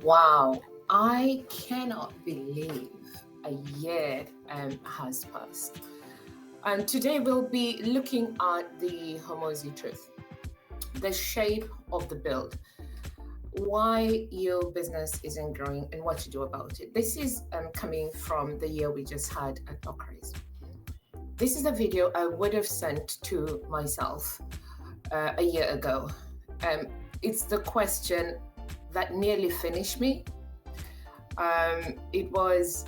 Wow, I cannot believe a year has passed. And today we'll be looking at the Hormozi Truth, the shape of the build, why your business isn't growing, and what to do about it. This is coming from the year we just had at locaeRise. This is a video I would have sent to myself a year ago. It's the question that nearly finished me. It's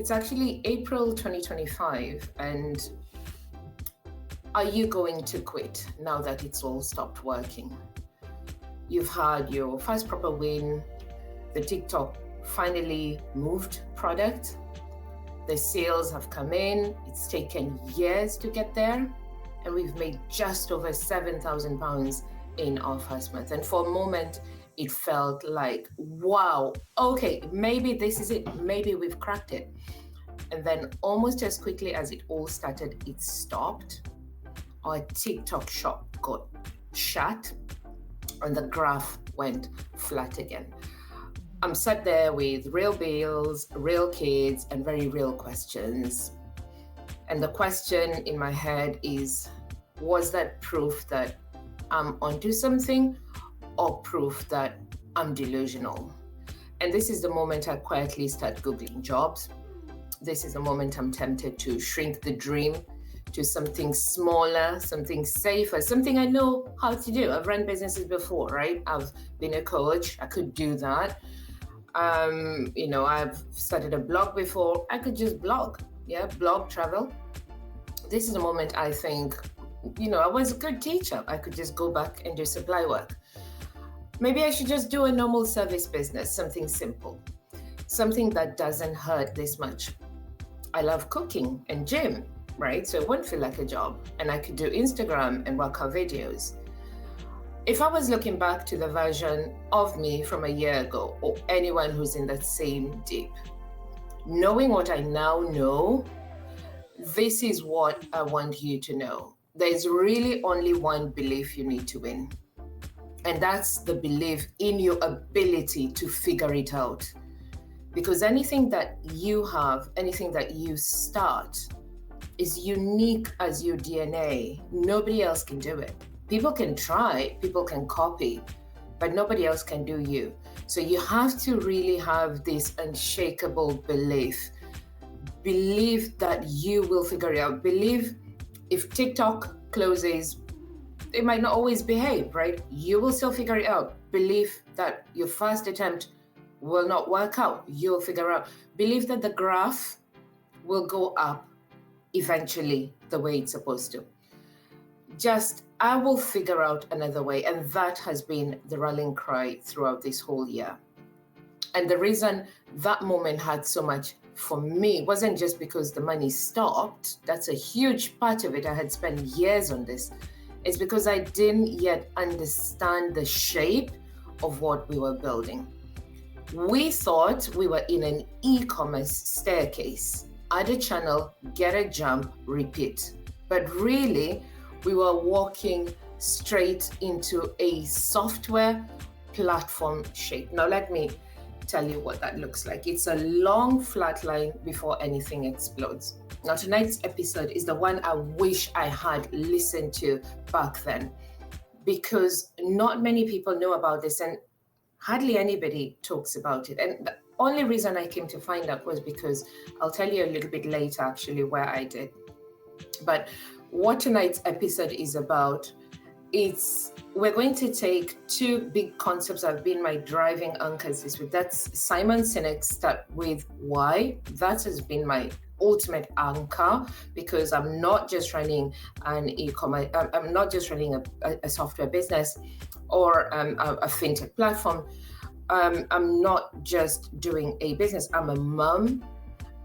actually April 2025. And are you going to quit now that it's all stopped working? You've had your first proper win. The TikTok finally moved product. The sales have come in. It's taken years to get there. And we've made just over £7,000 in our first month. And for a moment, it felt like, wow, okay, maybe this is it. Maybe we've cracked it. And then almost as quickly as it all started, it stopped. Our TikTok shop got shut and the graph went flat again. I'm sat there with real bills, real kids, and very real questions. And the question in my head is, was that proof that I'm onto something or proof that I'm delusional? And this is the moment I quietly start Googling jobs. This is the moment I'm tempted to shrink the dream to something smaller, something safer, something I know how to do. I've run businesses before, right? I've been a coach. I could do that. I've started a blog before. I could just blog, blog, travel. This is the moment I think, I was a good teacher. I could just go back and do supply work. Maybe I should just do a normal service business, something simple, something that doesn't hurt this much. I love cooking and gym, right? So it wouldn't feel like a job. And I could do Instagram and workout videos. If I was looking back to the version of me from a year ago, or anyone who's in that same deep, knowing what I now know, this is what I want you to know. There's really only one belief you need to win. And that's the belief in your ability to figure it out. Because anything that you have, anything that you start is unique as your DNA. Nobody else can do it. People can try, people can copy, but nobody else can do you. So you have to really have this unshakable belief. Believe that you will figure it out. Believe if TikTok closes, it might not always behave, right? You will still figure it out. Believe that your first attempt will not work out. You'll figure out. Believe that the graph will go up eventually the way it's supposed to. I will figure out another way. And that has been the rallying cry throughout this whole year. And the reason that moment had so much for me wasn't just because the money stopped. That's a huge part of it. I had spent years on this. It's because I didn't yet understand the shape of what we were building. We thought we were in an e-commerce staircase. Add a channel, get a jump, repeat. But really, we were walking straight into a software platform shape. Now, let me tell you what that looks like. It's a long flat line before anything explodes. Now, tonight's episode is the one I wish I had listened to back then, because not many people know about this and hardly anybody talks about it. And the only reason I came to find out was because I'll tell you a little bit later, actually, where I did. But what tonight's episode is about, we're going to take two big concepts that have been my driving anchors this week. That's Simon Sinek, Start With Why. That has been my ultimate anchor, because I'm not just running an e-commerce, I'm not just running a software business or a fintech platform. I'm not just doing a business. I'm a mom,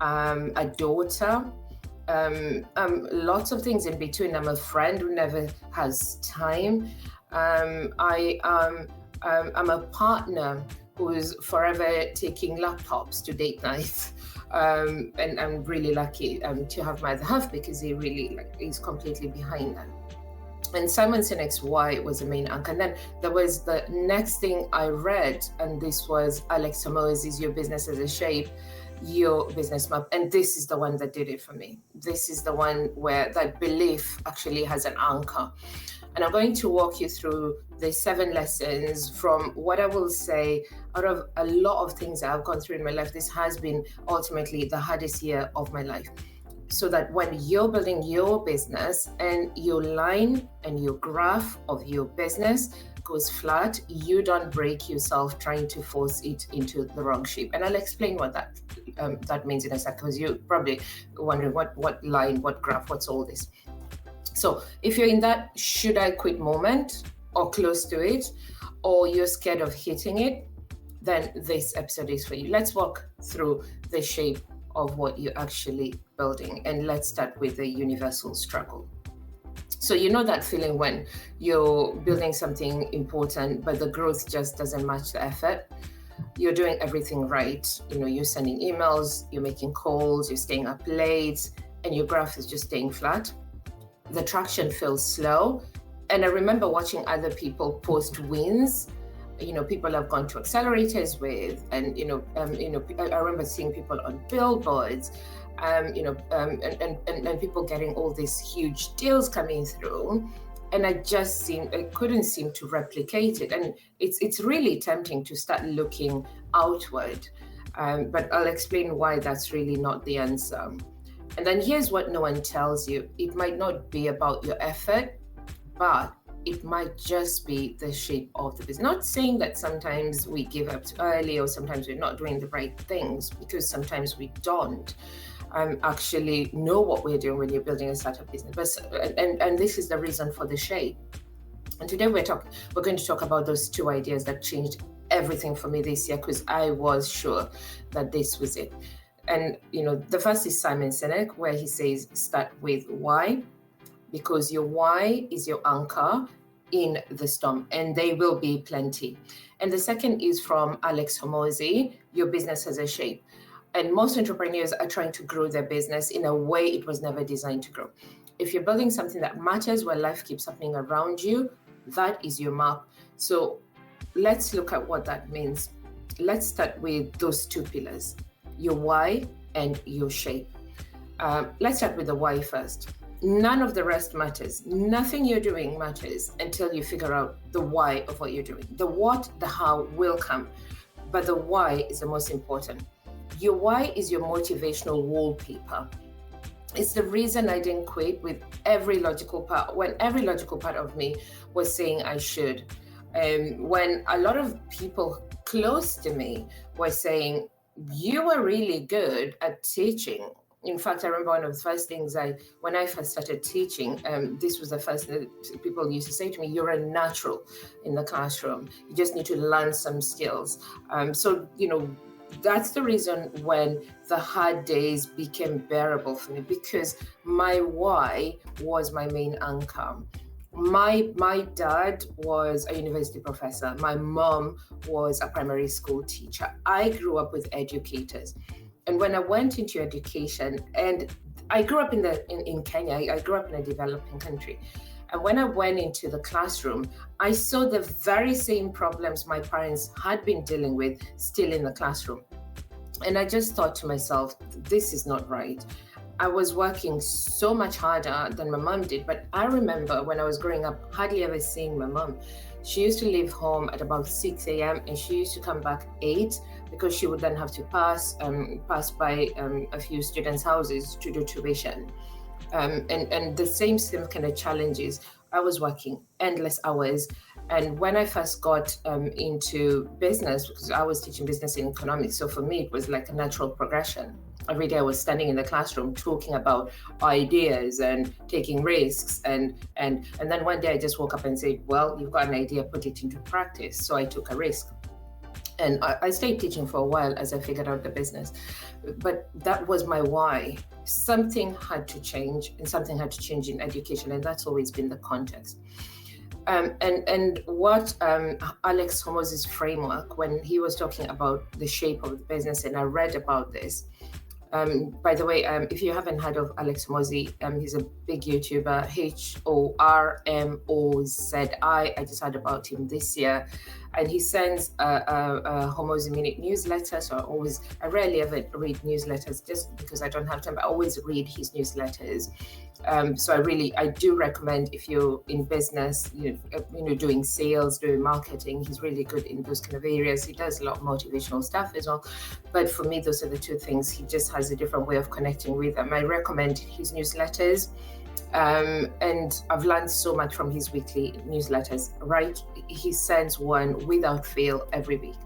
a daughter, lots of things in between. I'm a friend who never has time. I'm a partner who is forever taking laptops to date nights. And I'm really lucky to have my other half, because he really is completely behind that. And Simon Sinek's why was the main anchor. And then there was the next thing I read, and this was Alex Hormozi's Your Business as a Shape, Your Business Map. And this is the one that did it for me. This is the one where that belief actually has an anchor. And I'm going to walk you through the 7 lessons from what I will say, out of a lot of things that I've gone through in my life, this has been ultimately the hardest year of my life. So that when you're building your business and your line and your graph of your business goes flat, you don't break yourself trying to force it into the wrong shape. And I'll explain what that means in a second, because you're probably wondering what line, what graph, what's all this. So if you're in that should I quit moment or close to it, or you're scared of hitting it, then this episode is for you. Let's walk through the shape of what you're actually building. And let's start with the universal struggle. So you know that feeling when you're building something important, but the growth just doesn't match the effort. You're doing everything right. You're sending emails, you're making calls, you're staying up late, and your graph is just staying flat. The traction feels slow. And I remember watching other people post wins, people have gone to accelerators with, and I remember seeing people on billboards, and people getting all these huge deals coming through, and I couldn't seem to replicate it. And it's really tempting to start looking outward, but I'll explain why that's really not the answer. And then here's what no one tells you: it might not be about your effort, but it might just be the shape of the business. Not saying that sometimes we give up too early or sometimes we're not doing the right things, because sometimes we don't actually know what we're doing when you're building a startup business. And this is the reason for the shape. And today we're going to talk about those 2 ideas that changed everything for me this year, because I was sure that this was it. And the first is Simon Sinek, where he says, start with why, because your why is your anchor in the storm, and they will be plenty. And the second is from Alex Hormozi, Your Business Has a Shape. And most entrepreneurs are trying to grow their business in a way it was never designed to grow. If you're building something that matters, where life keeps happening around you, that is your map. So let's look at what that means. Let's start with those 2 pillars, your why and your shape. Let's start with the why first. None of the rest matters. Nothing you're doing matters until you figure out the why of what you're doing. The what, the how will come, but the why is the most important. Your why is your motivational wallpaper. It's the reason I didn't quit with every logical part, when every logical part of me was saying I should. When a lot of people close to me were saying, you were really good at teaching. In fact, I remember one of the first things when I first started teaching, this was the first thing that people used to say to me: you're a natural in the classroom. You just need to learn some skills. So that's the reason when the hard days became bearable for me, because my why was my main anchor. My dad was a university professor. My mom was a primary school teacher. I grew up with educators. And when I went into education, and I grew up in Kenya, I grew up in a developing country. And when I went into the classroom, I saw the very same problems my parents had been dealing with still in the classroom. And I just thought to myself, this is not right. I was working so much harder than my mom did. But I remember when I was growing up, hardly ever seeing my mom. She used to leave home at about 6 a.m. and she used to come back 8, because she would then have to pass by a few students' houses to do tuition. And the same kind of challenges. I was working endless hours. And when I first got into business, because I was teaching business and economics, so for me, it was like a natural progression. Every day I was standing in the classroom talking about ideas and taking risks. And then one day I just woke up and said, well, you've got an idea, put it into practice. So I took a risk. And I stayed teaching for a while as I figured out the business. But that was my why. Something had to change, and something had to change in education. And that's always been the context. And what Alex Hormozi's framework, when he was talking about the shape of the business, and I read about this, By the way, if you haven't heard of Alex Hormozi, he's a big YouTuber, Hormozi. I just heard about him this year, and he sends a Hormozi Minute newsletter. So I rarely ever read newsletters just because I don't have time, but I always read his newsletters. So I do recommend, if you're in business, doing sales, doing marketing, he's really good in those kind of areas. He does a lot of motivational stuff as well. But for me, those are the two things. He just has a different way of connecting with them. I recommend his newsletters. And I've learned so much from his weekly newsletters, right? He sends one without fail every week.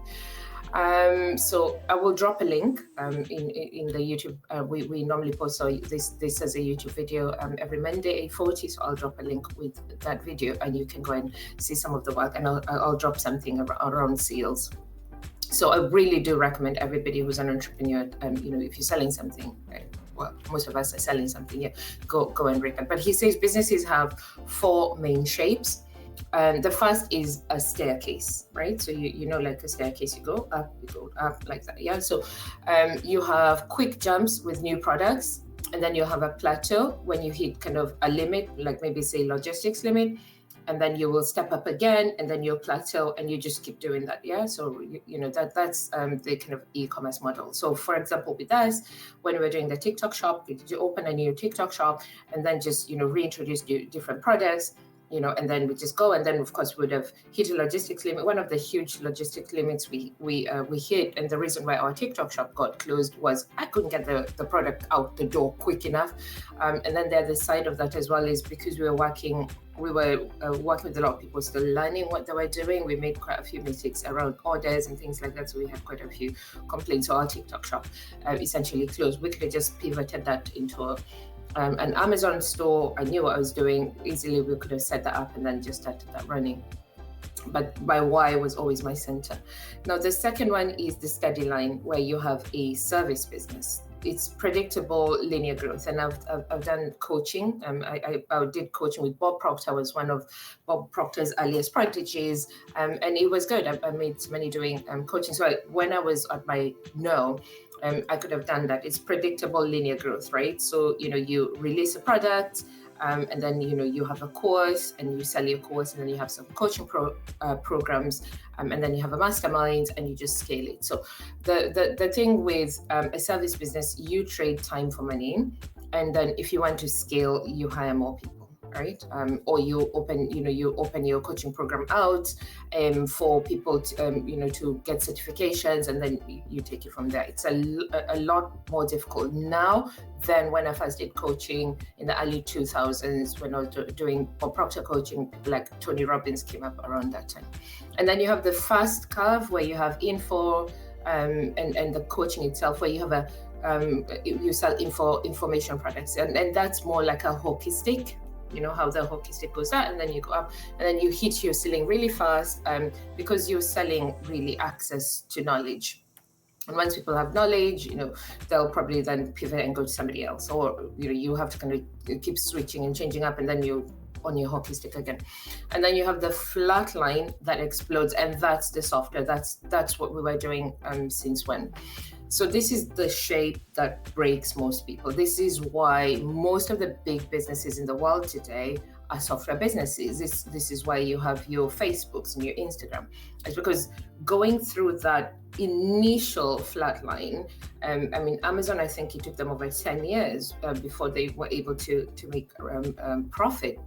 So I will drop a link in the YouTube. We normally post this as a YouTube video every Monday 8:40. So I'll drop a link with that video, and you can go and see some of the work. And I'll drop something around sales. So I really do recommend everybody who's an entrepreneur. If you're selling something, well, most of us are selling something. Yeah, go and read it. But he says businesses have 4 main shapes. The first is a staircase, right? So like a staircase, you go up like that. Yeah. So you have quick jumps with new products, and then you have a plateau when you hit kind of a limit, like maybe say logistics limit, and then you will step up again, and then you'll plateau, and you just keep doing that. Yeah. So that's the kind of e-commerce model. So for example, with us, when we were doing the TikTok shop, we did open a new TikTok shop, and then just reintroduce different products. And then we just go, and then of course we would have hit a logistics limit. One of the huge logistics limits we hit, and the reason why our TikTok shop got closed was I couldn't get the product out the door quick enough. And then the other side of that as well is because we were working with a lot of people still learning what they were doing. We made quite a few mistakes around orders and things like that, so we had quite a few complaints. So our TikTok shop essentially closed. We could have just pivoted that into an Amazon store. I knew what I was doing. Easily we could have set that up and then just started that running. But my why was always my center. Now the second one is the steady line, where you have a service business. It's predictable linear growth, and I've done coaching. I did coaching with Bob Proctor. I was one of Bob Proctor's earliest prodigies, and it was good. I made money doing coaching. So when I was at my I could have done that. It's predictable linear growth, right? So, you release a product, and then, you have a course, and you sell your course, and then you have some coaching programs, and then you have a mastermind, and you just scale it. So the thing with a service business, you trade time for money. And then if you want to scale, you hire more people. Right, or you open your coaching program out for people to to get certifications, and then you take it from there. It's a lot more difficult now than when I first did coaching in the early 2000s, when I was doing Bob Proctor coaching. Like Tony Robbins came up around that time. And then you have the fast curve, where you have info and the coaching itself, where you have you sell information products, and that's more like a hockey stick. How the hockey stick goes out, and then you go up, and then you hit your ceiling really fast, because you're selling really access to knowledge. And once people have knowledge, they'll probably then pivot and go to somebody else, or you have to kind of keep switching and changing up, and then you on your hockey stick again. And then you have the flat line that explodes, and that's the software. That's what we were doing since when. So this is the shape that breaks most people. This is why most of the big businesses in the world today are software businesses. This is why you have your Facebooks and your Instagram. It's because going through that initial flat line, Amazon, I think it took them over 10 years before they were able to make profit.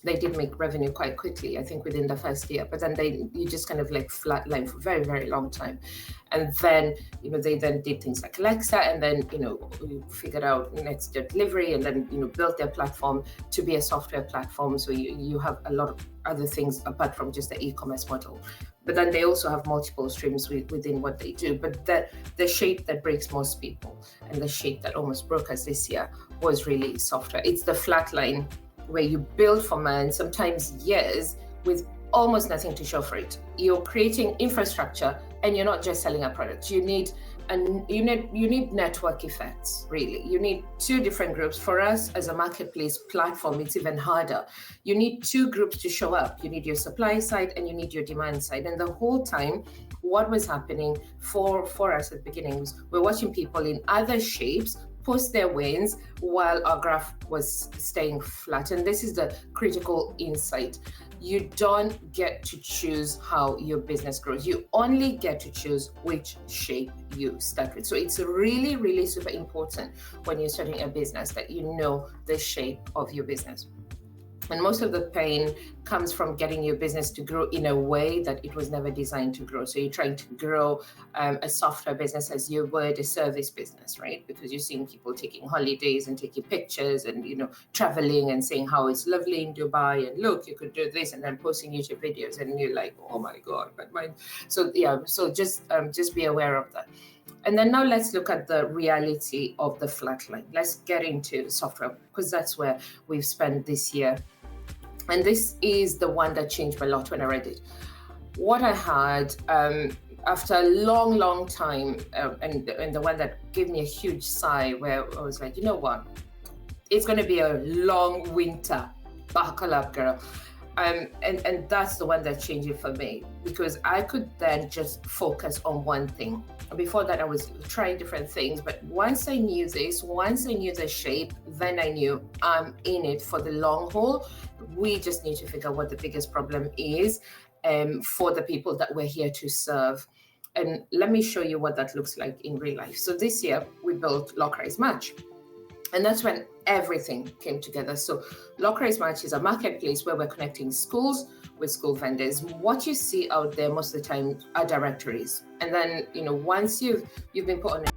They did make revenue quite quickly, I think within the first year, but then you just kind of like flatline for a very, very long time. And then, they then did things like Alexa, and then, figured out next delivery, and then, built their platform to be a software platform. So you have a lot of other things apart from just the e-commerce model. But then they also have multiple streams within what they do. But the shape that breaks most people, and the shape that almost broke us this year, was really software. It's the flat line, where you build for months, sometimes years, with almost nothing to show for it. You're creating infrastructure, and you're not just selling a product. You need network effects, really. You need 2 different groups. For us as a marketplace platform, it's even harder. You need 2 groups to show up. You need your supply side, and you need your demand side. And the whole time, what was happening for us at the beginning was we're watching people in other shapes post their wins while our graph was staying flat. And this is the critical insight. You don't get to choose how your business grows. You only get to choose which shape you start with. So it's really, really super important when you're starting a business that you know the shape of your business. And most of the pain comes from getting your business to grow in a way that it was never designed to grow. So you're trying to grow a software business as you would a service business, right? Because you're seeing people taking holidays and taking pictures and, you know, traveling and saying how it's lovely in Dubai and look, you could do this, and then posting YouTube videos, and you're like, oh my God, but mine. So yeah, so just be aware of that. And then now let's look at the reality of the flat line. Let's get into software, because that's where we've spent this year. And this is the one that changed a lot when I read it. What I had after a long, long time, and the one that gave me a huge sigh, where I was like, you know what? It's going to be a long winter. Buckle up, girl. And that's the one that changed it for me, because I could then just focus on one thing. Before that, I was trying different things, but once I knew this, once I knew the shape, then I knew I'm in it for the long haul. We just need to figure out what the biggest problem is for the people that we're here to serve. And let me show you what that looks like in real life. So this year, we built locaeRise Match. And that's when everything came together. So locaeRise Match is a marketplace where we're connecting schools with school vendors. What you see out there most of the time are directories. And then, you know, once you've been put on a